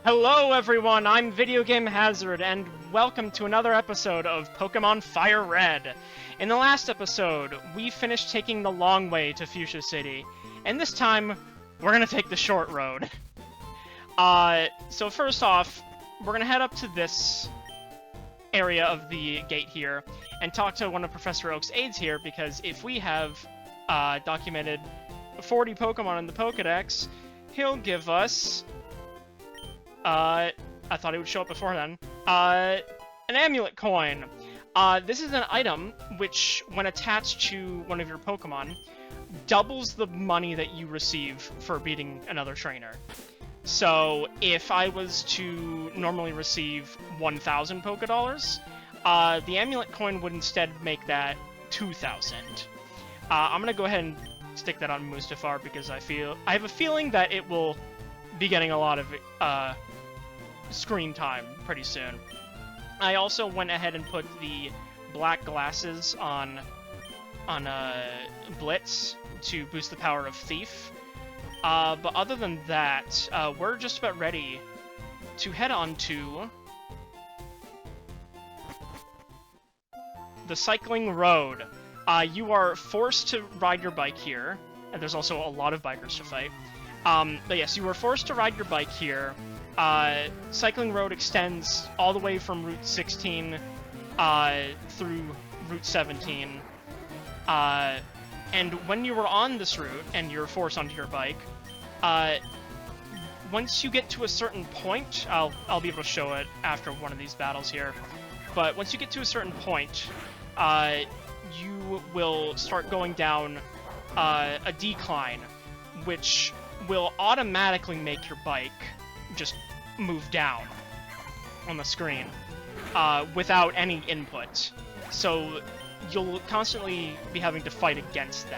Hello everyone, I'm Video Game Hazard, and welcome to another episode of Pokémon Fire Red. In the last episode, we finished taking the long way to Fuchsia City, and this time, we're gonna take the short road. So first off, we're gonna head up to this area of the gate here, and talk to one of Professor Oak's aides here, because if we have, documented 40 Pokemon in the Pokedex, he'll give us I thought it would show up before then. An amulet coin. This is an item which, when attached to one of your Pokemon, doubles the money that you receive for beating another trainer. So, if I was to normally receive 1,000 Pokédollars, the amulet coin would instead make that 2,000. I'm gonna go ahead and stick that on Mustafar because I have a feeling that it will be getting a lot of screen time pretty soon. I also went ahead and put the black glasses on Blitz to boost the power of Thief. But other than that, we're just about ready to head on to the cycling road. You are forced to ride your bike here, and there's also a lot of bikers to fight. But yes, you were forced to ride your bike here. Cycling road extends all the way from Route 16 through Route 17. And when you were on this route and you're forced onto your bike, once you get to a certain point, I'll be able to show it after one of these battles here, but once you get to a certain point, you will start going down a decline, which will automatically make your bike just move down on the screen without any input. So you'll constantly be having to fight against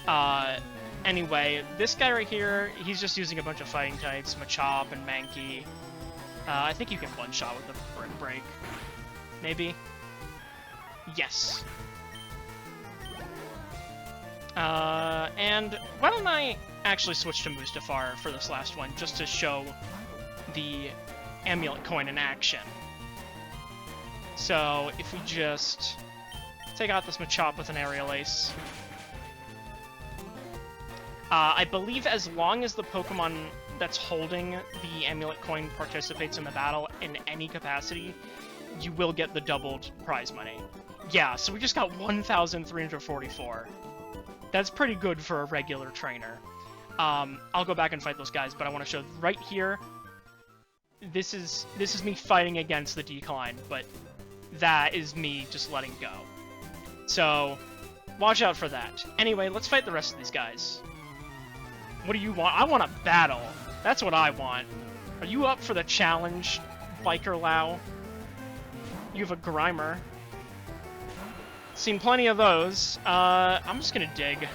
that. Anyway, this guy right here, he's just using a bunch of fighting types, Machop and Mankey. I think you can one-shot with the Brick Break. Maybe? Yes. And why don't I actually switch to Mustafar for this last one, just to show the amulet coin in action. So, if we just take out this Machop with an Aerial Ace. I believe as long as the Pokemon that's holding the amulet coin participates in the battle in any capacity, you will get the doubled prize money. Yeah, so we just got 1,344. That's pretty good for a regular trainer. I'll go back and fight those guys, but I want to show right here, this is me fighting against the decline, but that is me just letting go. So, watch out for that. Anyway, let's fight the rest of these guys. What do you want? I want a battle. That's what I want. Are you up for the challenge, Biker Lau? You have a Grimer. Seen plenty of those. I'm just gonna dig.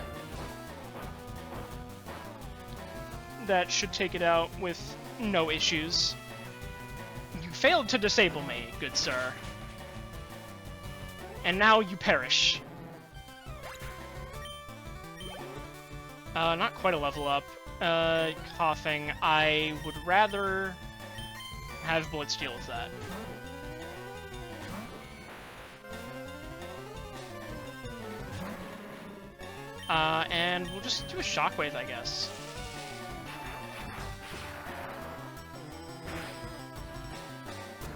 That should take it out with no issues. You failed to disable me, good sir. And now you perish. Not quite a level up. Coughing. I would rather have Blitz deal with that. And we'll just do a Shockwave, I guess.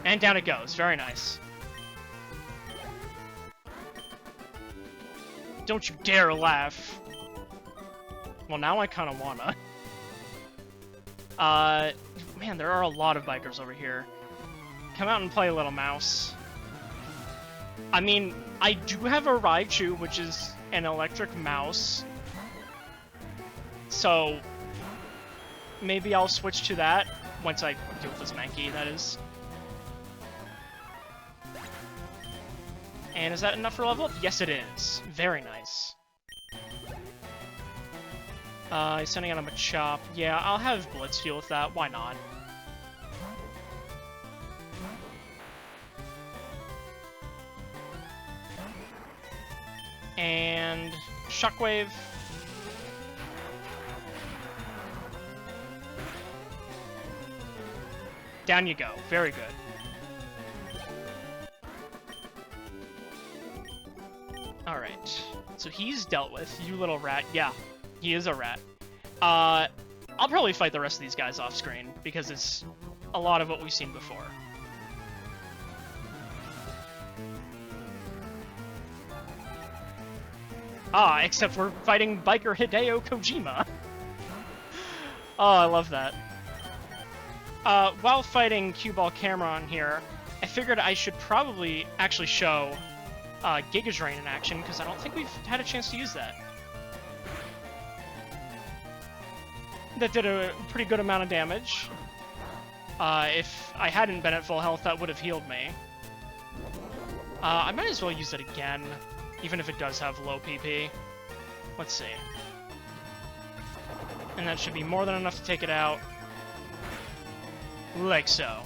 And down it goes. Very nice. Don't you dare laugh. Well, now I kind of wanna. Man, there are a lot of bikers over here. Come out and play, little mouse. I mean, I do have a Raichu, which is an electric mouse. So, maybe I'll switch to that once I deal with this Mankey, that is. And is that enough for level up? Yes, it is. Very nice. He's sending out a Machop. Yeah, I'll have Blitz deal with that. Why not? And Shockwave. Down you go. Very good. Alright. So he's dealt with. You little rat. Yeah, he is a rat. I'll probably fight the rest of these guys off screen, because it's a lot of what we've seen before. Ah, except we're fighting biker Hideo Kojima. Oh, I love that. While fighting Cue Ball Cameron here, I figured I should probably actually show Giga Drain in action, because I don't think we've had a chance to use that. That did a pretty good amount of damage. If I hadn't been at full health, that would have healed me. I might as well use it again, even if it does have low PP. Let's see. And that should be more than enough to take it out. Like so.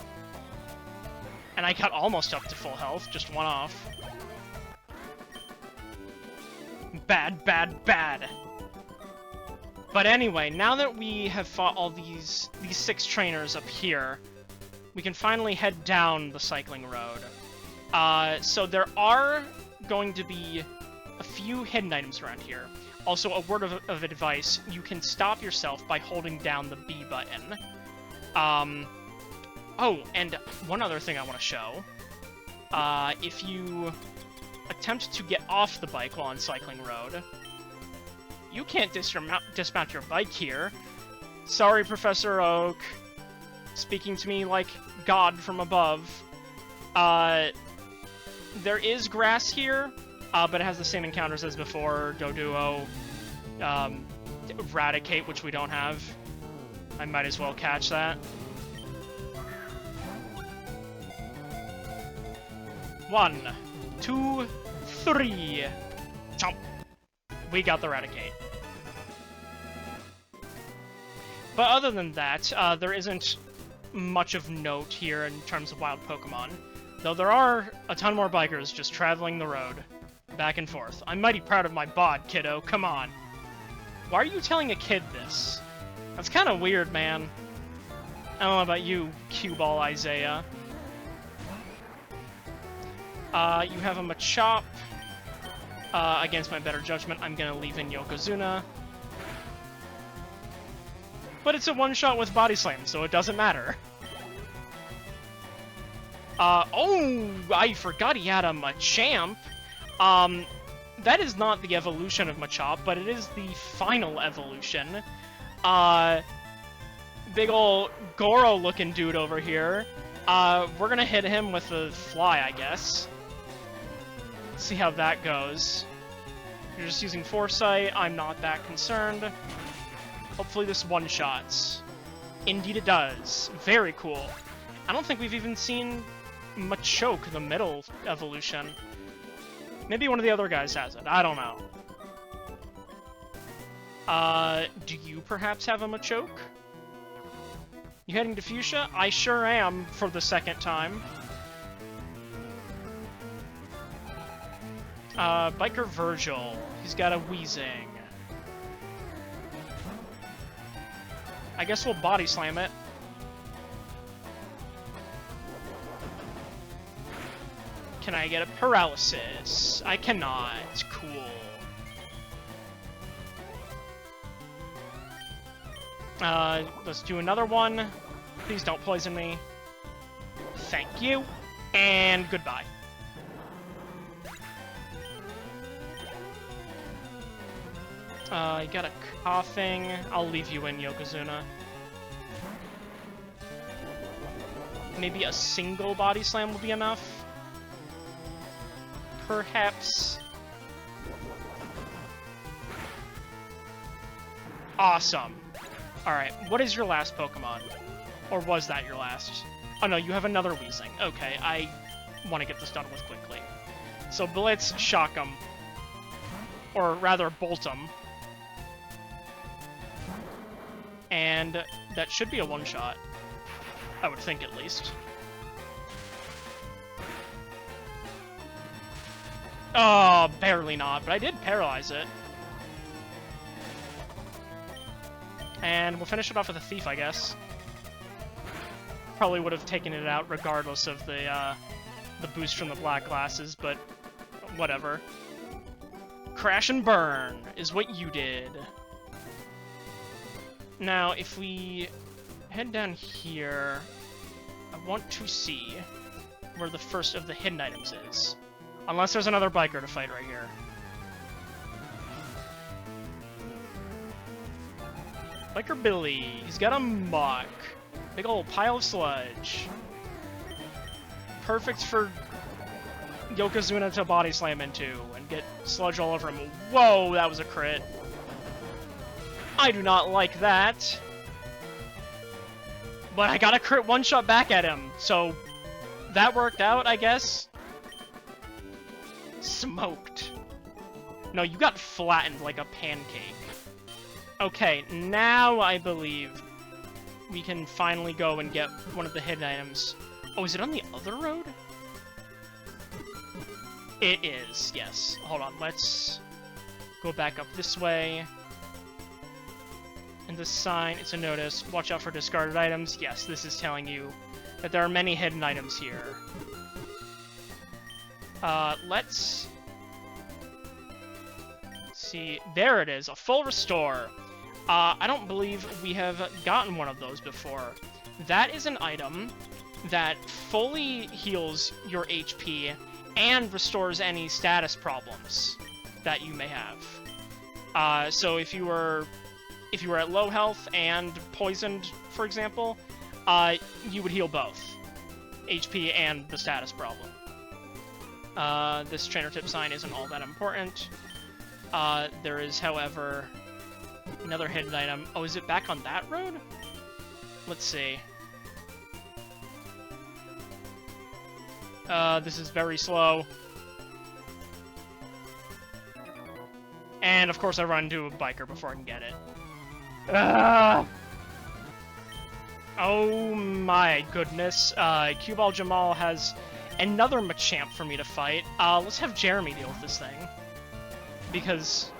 And I got almost up to full health, just one off. Bad, bad, bad. But anyway, now that we have fought all these 6 trainers up here, we can finally head down the cycling road. So there are going to be a few hidden items around here. Also, a word of advice, you can stop yourself by holding down the B button. Oh, and one other thing I want to show. If you attempt to get off the bike while on cycling road, you can't dismount your bike here. Sorry, Professor Oak. Speaking to me like God from above. There is grass here, but it has the same encounters as before. Doduo, Eradicate, which we don't have. I might as well catch that. 1, 2, 3. Chomp. We got the Eradicate. But other than that, there isn't much of note here in terms of wild Pokemon. Though there are a ton more bikers just traveling the road, back and forth. I'm mighty proud of my bod, kiddo, come on. Why are you telling a kid this? That's kind of weird, man. I don't know about you, Cue Ball Isaiah. You have a Machop. Against my better judgment, I'm gonna leave in Yokozuna. But it's a one-shot with Body Slam, so it doesn't matter. Oh, I forgot he had a Machamp. That is not the evolution of Machop, but it is the final evolution. Big ol' Goro-looking dude over here. We're gonna hit him with a Fly, I guess. See how that goes. You're just using Foresight, I'm not that concerned. Hopefully this one-shots. Indeed it does. Very cool. I don't think we've even seen Machoke, the middle evolution. Maybe one of the other guys has it, I don't know. Do you perhaps have a Machoke? You heading to Fuchsia? I sure am, for the second time. Biker Virgil. He's got a Weezing. I guess we'll Body Slam it. Can I get a Paralysis? I cannot. Cool. Let's do another one. Please don't poison me. Thank you. And goodbye. You got a Coughing. I'll leave you in, Yokozuna. Maybe a single Body Slam will be enough? Perhaps. Awesome. Alright, what is your last Pokemon? Or was that your last? Oh no, you have another Weezing. Okay, I want to get this done with quickly. So Blitz, Shock 'em. Or rather, Bolt 'em. And that should be a one-shot. I would think, at least. Oh, barely not, but I did paralyze it. And we'll finish it off with a Thief, I guess. probably would have taken it out regardless of the boost from the black glasses, but whatever. Crash and burn is what you did. Now, if we head down here, I want to see where the first of the hidden items is. Unless there's another biker to fight right here. Biker Billy, he's got a muck. Big old pile of sludge. Perfect for Yokozuna to body slam into and get sludge all over him. Whoa, that was a crit. I do not like that. But I got a crit one-shot back at him, so that worked out, I guess. Smoked. No, you got flattened like a pancake. Okay, now I believe we can finally go and get one of the hidden items. Oh, is it on the other road? It is, yes. Hold on, let's go back up this way. And the sign, it's a notice. Watch out for discarded items. Yes, this is telling you that there are many hidden items here. Let's see. There it is, a full restore. I don't believe we have gotten one of those before. That is an item that fully heals your HP and restores any status problems that you may have. So if you were at low health and poisoned, for example, you would heal both HP and the status problem. This trainer tip sign isn't all that important. There is, however, another hidden item. Oh, is it back on that road? Let's see. This is very slow. And, of course, I run into a biker before I can get it. Oh my goodness. Cue Ball Jamal has another Machamp for me to fight. Let's have Jeremy deal with this thing. Because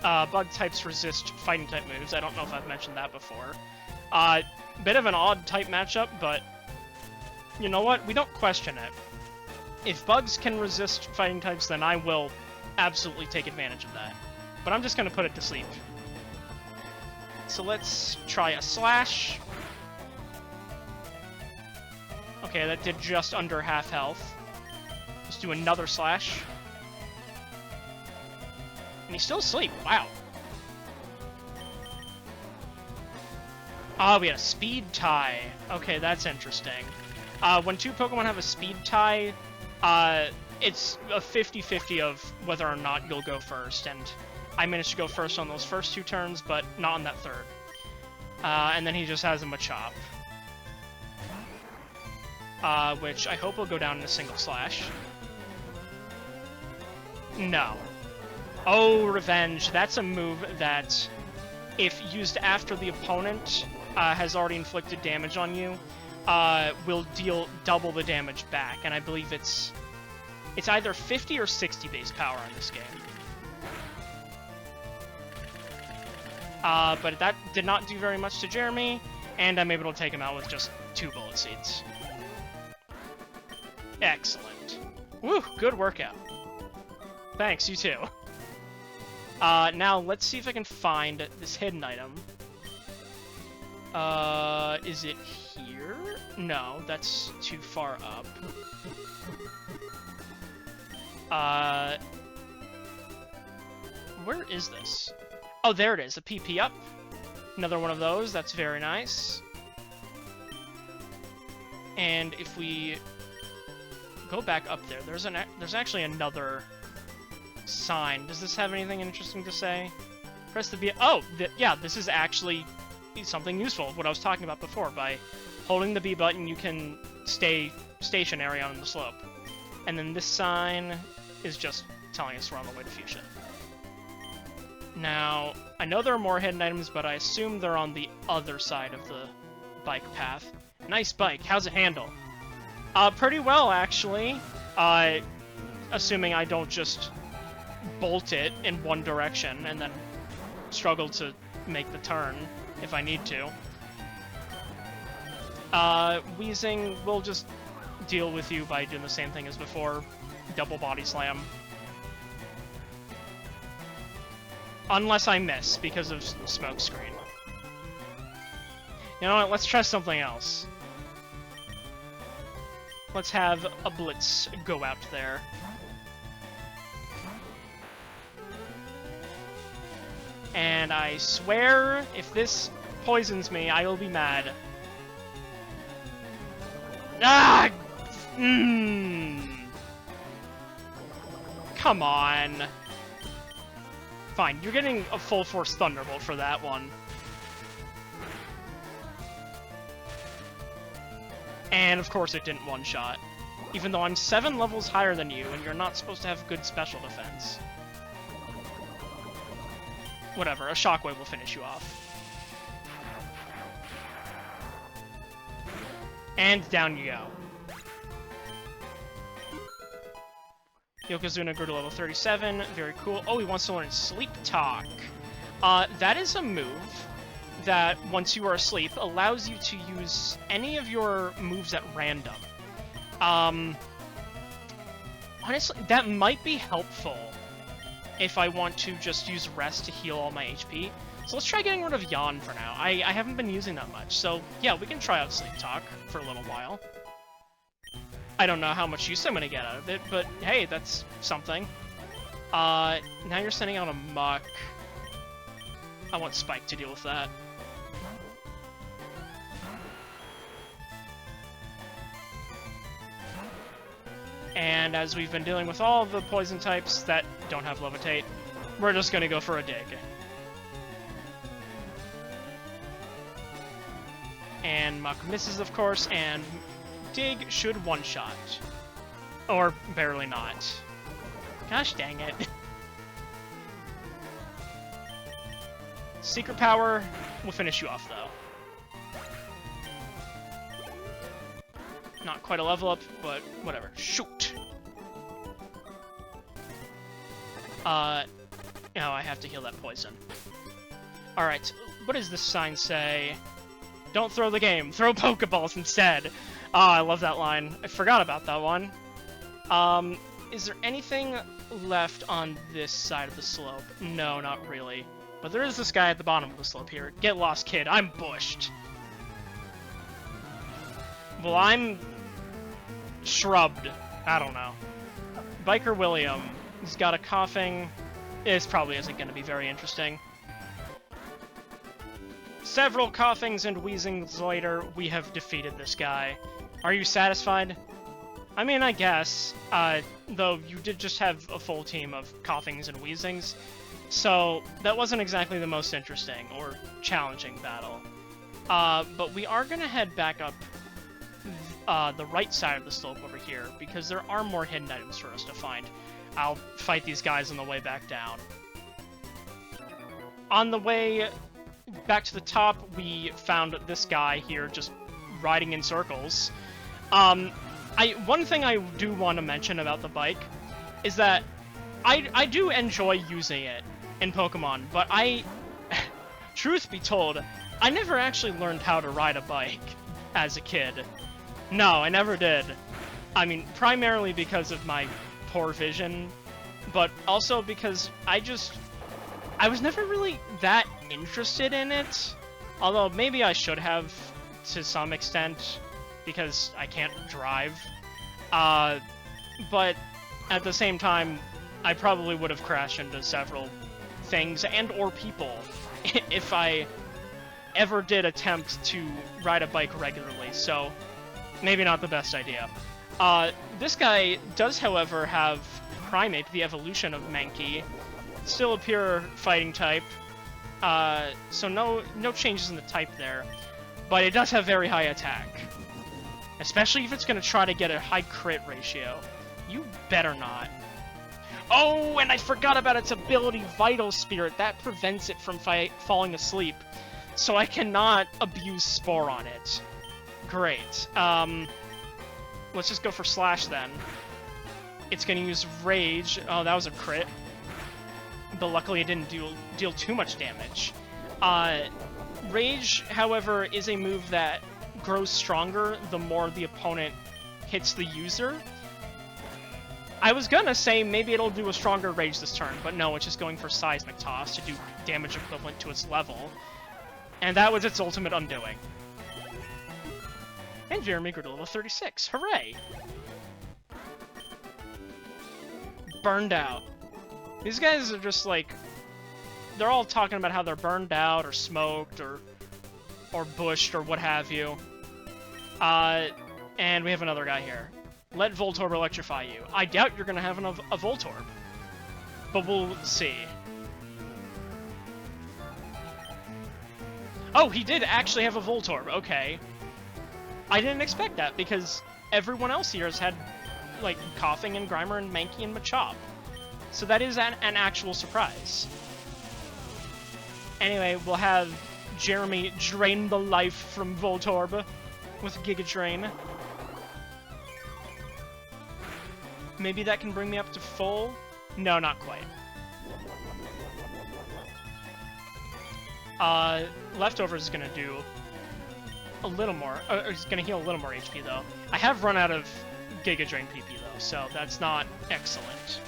bug types resist fighting type moves. I don't know if I've mentioned that before. Bit of an odd type matchup, but you know what? We don't question it. If bugs can resist fighting types, then I will absolutely take advantage of that. But I'm just going to put it to sleep. So let's try a slash. Okay, that did just under half health. Let's do another slash. And he's still asleep. Wow. Ah, we had a speed tie. Okay, that's interesting. When two Pokemon have a speed tie, it's a 50-50 of whether or not you'll go first, and I managed to go first on those first two turns, but not on that third. And then he just has a Machop. Which I hope will go down in a single slash. No. Oh, Revenge. That's a move that, if used after the opponent has already inflicted damage on you, will deal double the damage back. And I believe it's either 50 or 60 base power in this game. But that did not do very much to Jeremy, and I'm able to take him out with just 2 Bullet Seeds. Excellent. Woo, good workout. Thanks, you too. Now, let's see if I can find this hidden item. Is it here? No, that's too far up. Where is this? Oh, there it is, a PP up. Another one of those, that's very nice. And if we go back up there, there's actually another sign. Does this have anything interesting to say? Press the B. Oh, yeah, this is actually something useful, what I was talking about before. By holding the B button, you can stay stationary on the slope. And then this sign is just telling us we're on the way to Fuchsia. Now, I know there are more hidden items, but I assume they're on the other side of the bike path. Nice bike. How's it handle? Pretty well, actually. Assuming I don't just bolt it in one direction and then struggle to make the turn if I need to. Wheezing will just deal with you by doing the same thing as before. Double body slam. Unless I miss because of smoke screen. You know what? Let's try something else. Let's have a Blitz go out there. And I swear, if this poisons me, I will be mad. Ah! Come on. Fine, you're getting a full force Thunderbolt for that one. And of course it didn't one-shot. Even though I'm 7 levels higher than you, and you're not supposed to have good special defense. Whatever, a Shockwave will finish you off. And down you go. Yokozuna grew to level 37, very cool. Oh, he wants to learn Sleep Talk. That is a move that, once you are asleep, allows you to use any of your moves at random. Honestly, that might be helpful if I want to just use Rest to heal all my HP. So let's try getting rid of Yawn for now. I haven't been using that much, so yeah, we can try out Sleep Talk for a little while. I don't know how much use I'm gonna get out of it, but hey, that's something. Now you're sending out a Muck. I want Spike to deal with that. And as we've been dealing with all the poison types that don't have Levitate, we're just gonna go for a Dig. And Muck misses, of course, and Dig should one-shot. Or barely not. Gosh dang it. Secret Power will finish you off, though. Not quite a level up, but whatever. Shoot! Now I have to heal that poison. Alright, what does this sign say? Don't throw the game, throw Pokeballs instead! Ah, I love that line. I forgot about that one. Is there anything left on this side of the slope? No, not really. But there is this guy at the bottom of the slope here. Get lost, kid. I'm bushed. Well, I'm shrubbed. I don't know. Biker William. He's got a coughing. This probably isn't going to be very interesting. Several coughings and wheezings later, we have defeated this guy. Are you satisfied? I mean, I guess. Though you did just have a full team of coughings and wheezings, so that wasn't exactly the most interesting or challenging battle. But we are going to head back up the right side of the slope over here, because there are more hidden items for us to find. I'll fight these guys on the way back down. On the way back to the top, we found this guy here just riding in circles. One thing I do want to mention about the bike is that I do enjoy using it in Pokemon, but truth be told, I never actually learned how to ride a bike as a kid. No, I never did. I mean, primarily because of my poor vision, but also because I was never really that interested in it. Although maybe I should have to some extent, because I can't drive. But at the same time, I probably would have crashed into several things and or people if I ever did attempt to ride a bike regularly, so maybe not the best idea. This guy does, however, have Primeape, the evolution of Mankey. Still a pure fighting type, so no changes in the type there. But it does have very high attack. Especially if it's going to try to get a high crit ratio. You better not. Oh, and I forgot about its ability, Vital Spirit. That prevents it from falling asleep. So I cannot abuse Spore on it. Great. Let's just go for Slash then. It's going to use Rage. Oh, that was a crit. But luckily it didn't deal too much damage. Rage, however, is a move that grows stronger the more the opponent hits the user. I was gonna say maybe it'll do a stronger rage this turn, but no, it's just going for Seismic Toss to do damage equivalent to its level. And that was its ultimate undoing. And Jeremy grew to level 36. Hooray! Burned out. These guys are just like... They're all talking about how they're burned out, or smoked, or bushed, or what have you. And we have another guy here. Let Voltorb electrify you. I doubt you're gonna have a Voltorb. But we'll see. Oh, he did actually have a Voltorb. Okay. I didn't expect that, because everyone else here has had, like, Coughing and Grimer and Mankey and Machop. So that is an actual surprise. Anyway, we'll have Jeremy drain the life from Voltorb with Giga Drain. Maybe that can bring me up to full? No, not quite. Leftovers is gonna do a little more. It's gonna heal a little more HP though. I have run out of Giga Drain PP though, so that's not excellent.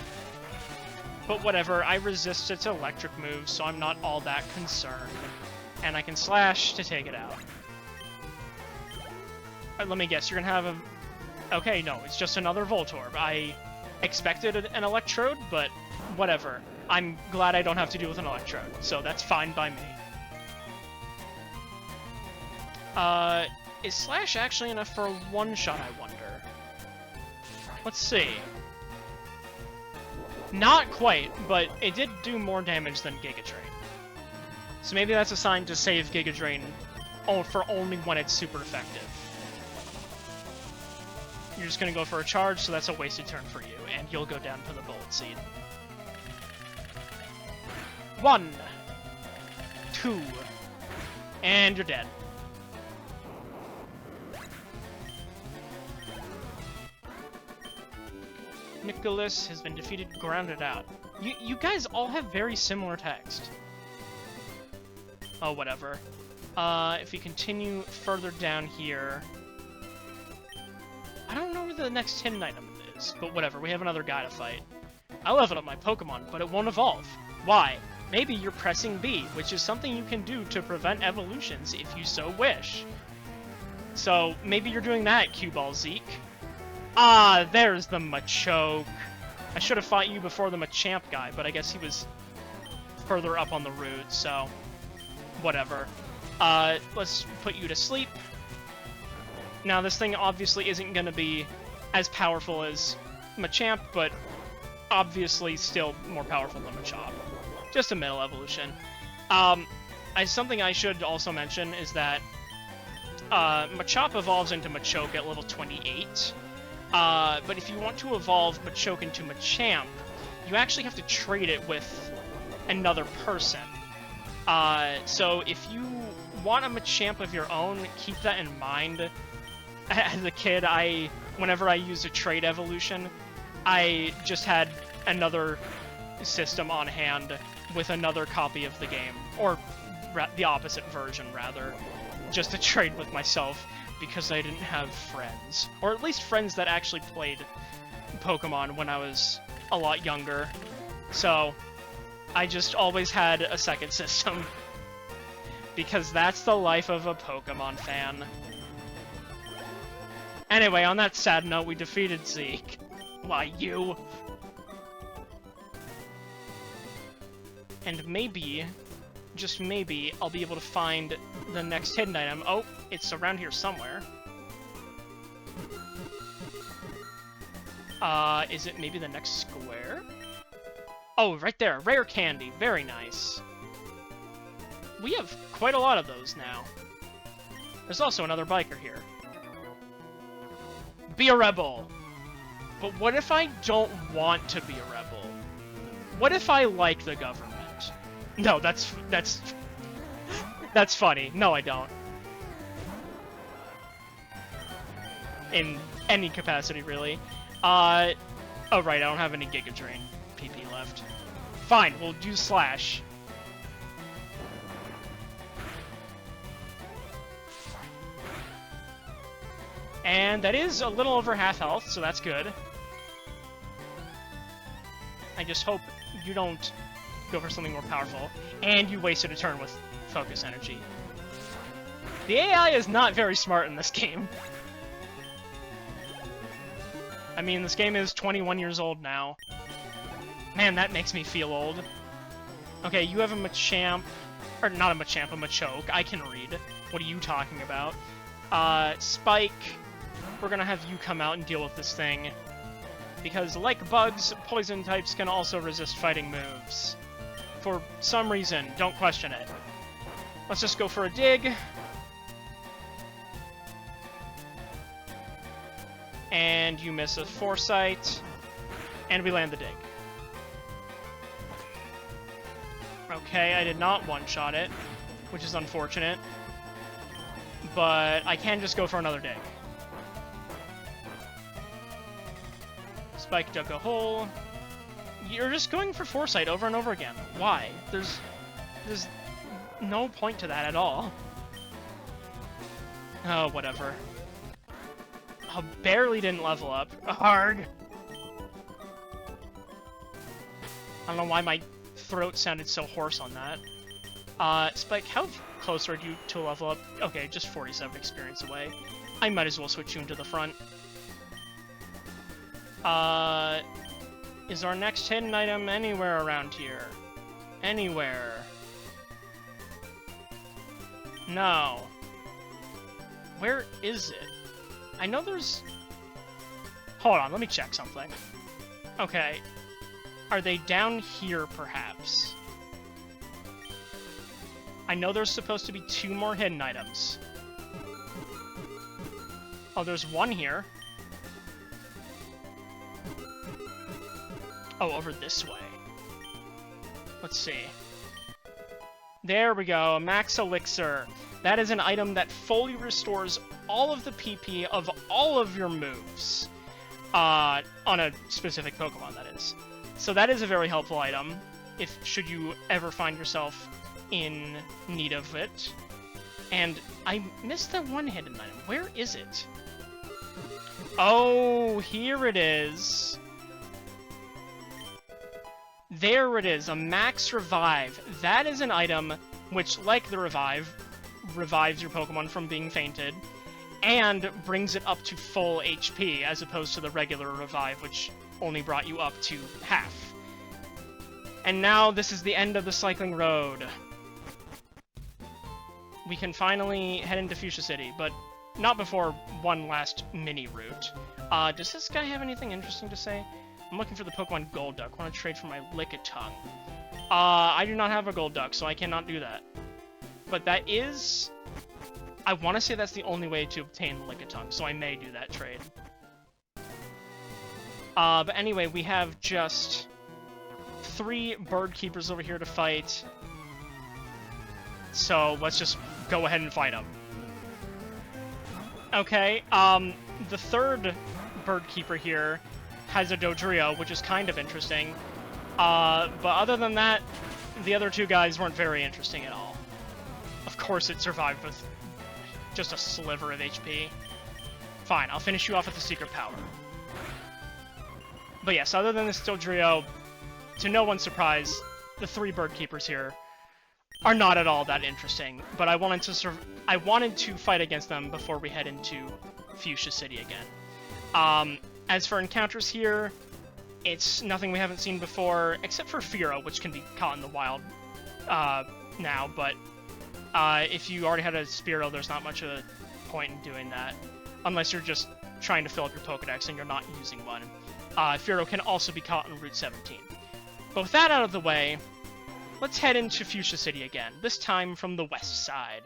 But whatever, I resist its electric moves, so I'm not all that concerned. And I can slash to take it out. Let me guess, you're gonna have a... Okay, no, it's just another Voltorb. I expected an Electrode, but whatever. I'm glad I don't have to deal with an Electrode, so that's fine by me. Is Slash actually enough for a one-shot, I wonder? Let's see. Not quite, but it did do more damage than Giga Drain. So maybe that's a sign to save Giga Drain for only when it's super effective. You're just gonna go for a charge, so that's a wasted turn for you, and you'll go down for the Bullet Seed. 1, 2, and you're dead. Nicholas has been defeated, grounded out. You guys all have very similar text. Oh, whatever. If we continue further down here... I don't know where the next hidden item is, but whatever, we have another guy to fight. I leveled up my Pokemon, but it won't evolve. Why? Maybe you're pressing B, which is something you can do to prevent evolutions if you so wish. So, maybe you're doing that, Cue-Ball Zeke. Ah, there's the Machoke. I should have fought you before the Machamp guy, but I guess he was further up on the route, so... Whatever. Let's put you to sleep. Now, this thing obviously isn't going to be as powerful as Machamp, but obviously still more powerful than Machop. Just a middle evolution. Something I should also mention is that Machop evolves into Machoke at level 28. But if you want to evolve Machoke into Machamp, you actually have to trade it with another person. So if you want a Machamp of your own, keep that in mind. As a kid, whenever I used a trade evolution, I just had another system on hand with another copy of the game, or the opposite version, rather, just to trade with myself, because I didn't have friends. Or at least friends that actually played Pokemon when I was a lot younger. So, I just always had a second system. Because that's the life of a Pokemon fan. Anyway, on that sad note, we defeated Zeke. Why, you? And maybe, just maybe, I'll be able to find the next hidden item. Oh, it's around here somewhere. Is it maybe the next square? Oh, right there. Rare candy. Very nice. We have quite a lot of those now. There's also another biker here. Be a rebel! But what if I don't want to be a rebel? What if I like the government? No, that's funny. No, I don't. In any capacity, really. Oh right, I don't have any Giga Drain PP left. Fine, we'll do Slash. And that is a little over half health, so that's good. I just hope you don't go for something more powerful, and you wasted a turn with focus energy. The AI is not very smart in this game. I mean, this game is 21 years old now. Man, that makes me feel old. Okay, you have a Machamp. Or not a Machamp, a Machoke. I can read. What are you talking about? Spike, we're gonna have you come out and deal with this thing. Because, like bugs, poison types can also resist fighting moves. For some reason, don't question it. Let's just go for a dig. And you miss a Foresight. And we land the dig. Okay, I did not one-shot it, which is unfortunate. But I can just go for another dig. Spike dug a hole. You're just going for Foresight over and over again. Why? There's no point to that at all. Oh, whatever. Oh, barely didn't level up. Hard. I don't know why my throat sounded so hoarse on that. Spike, how close are you to a level up? Okay, just 47 experience away. I might as well switch you into the front. Is our next hidden item anywhere around here? Anywhere? No. Where is it? I know there's... Hold on, let me check something. Okay. Are they down here, perhaps? I know there's supposed to be 2 more hidden items. Oh, there's one here. Oh, over this way. Let's see. There we go, Max Elixir. That is an item that fully restores all of the PP of all of your moves. On a specific Pokemon, that is. So that is a very helpful item, should you ever find yourself in need of it. And I missed that one hidden item. Where is it? Oh, here it is. There it is, a Max Revive. That is an item which, like the Revive, revives your Pokemon from being fainted, and brings it up to full HP, as opposed to the regular Revive, which only brought you up to half. And now this is the end of the cycling road. We can finally head into Fuchsia City, but not before one last mini route. Does this guy have anything interesting to say? I'm looking for the Pokemon Golduck. I want to trade for my Lickitung. I do not have a Golduck, so I cannot do that. But that is... I want to say that's the only way to obtain the Lickitung, so I may do that trade. But anyway, we have just 3 bird keepers over here to fight. So let's just go ahead and fight them. Okay, the third bird keeper here has a Dodrio, which is kind of interesting. But other than that, the other 2 guys weren't very interesting at all. Of course it survived with just a sliver of HP. Fine, I'll finish you off with the Secret Power. But yes, other than this Dodrio, to no one's surprise, the 3 bird keepers here are not at all that interesting. But I wanted to fight against them before we head into Fuchsia City again. As for encounters here, it's nothing we haven't seen before, except for Fearow, which can be caught in the wild now, but if you already had a Spearow, there's not much of a point in doing that, unless you're just trying to fill up your Pokedex and you're not using one. Fearow can also be caught in Route 17. But with that out of the way, let's head into Fuchsia City again, this time from the west side.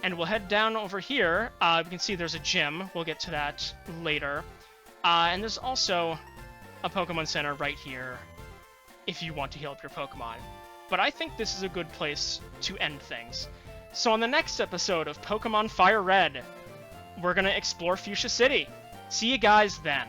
And we'll head down over here. We can see there's a gym. We'll get to that later. And there's also a Pokemon Center right here if you want to heal up your Pokemon. But I think this is a good place to end things. So on the next episode of Pokemon Fire Red, we're going to explore Fuchsia City. See you guys then.